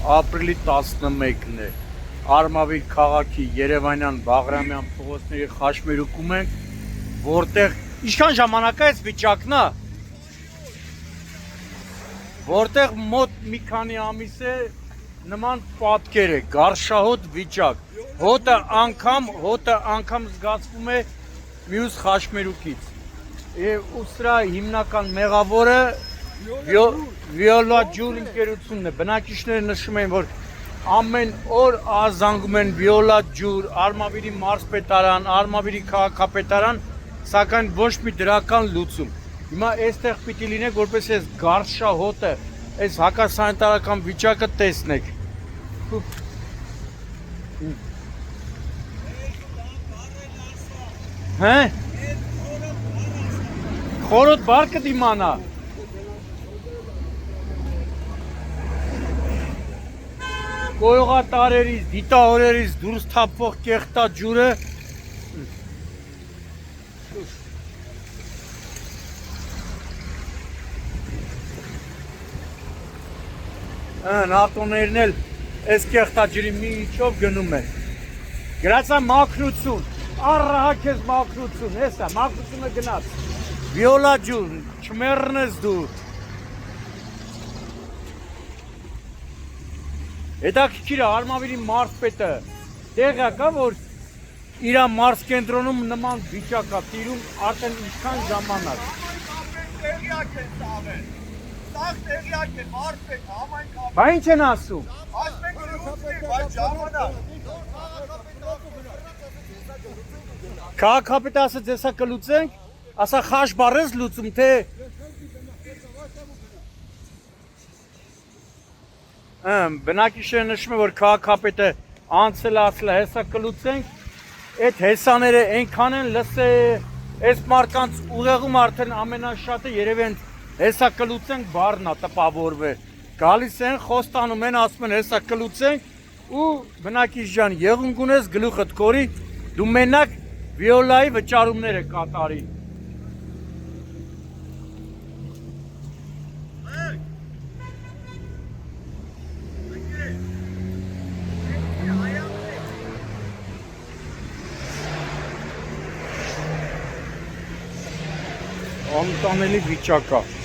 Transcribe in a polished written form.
ապրիլի 11-ն է, Արմավիր քաղաքի Երևանյան Բաղրամյան փողոցների խաչմերուկում ենք, որտեղ ինչքան ժամանակ է այս վիճակն է, որտեղ մոտ մի քանի ամիս է նման պատկեր է, գարշահոտ վիճակ, հոտը անգամ զգացվում է մյուս խաչմերուկից, և սրա հիմնական մեղավորը Վիոլա ջուր ընկերությունն է, բնակիչները նշում են, որ ամեն օր զանգում են Վիոլա ջուր, Արմավիրի մարզպետարան, Արմավիրի քաղաքապետարան, սակայն ոչ մի դրական լուծում։ Հիմա այստեղ պիտի լինեք, որպես այս գարշահոտը, այս հակասանիտարական վիճակը տեսնեք։ Հե՞։ Խորոտ բար կդիմանա։ Կոյողատարերից, դիտահորերից դուրս թափվող կեղտա ջուրը նավտոներն էլ այս կեղտա ջրի միջով գնում են։ Գրացա մաքրություն, առահակ ես մաքրություն, հեսա, մաքրությունը գնաց։ Վիոլա ջուր, չմեռնես դու։ Հետաքրքիր է, Արմավիրի մարզպետը տեղյա կա, որ իր մարզ կենտրոնում նման վիճակ է տիրում արդեն ինչքան ժամանակ։ Տեղյակ են տաղել, տաղ տեղյակ են, մարզպետ, համայնքապետ։ Բա ինչ են ասում։ Ասմենք լուծնի, բայց ժամանակ։ Քաղաքապետը ասաց եսա կլուծենք, ասա խաշ բառ ես լուծում, թե բնակիչները նշում են, որ քաղաքապետը անցել ասել է հեսա կլուծենք, այդ հեսաները այնքան են լսե, այս մարդկանց ուղեղում արդեն ամենաշատը երևի են հեսա կլուծենք բառն է տպավորվել, գալիս են, խոստանում են, ասում են հեսա կլուծենք ու բնակիչ ջան եղունգ ունես գլուխդ կորի, դու մենակ Վիոլայի վճարումները կատարի։ Անտանելի վիճակ է։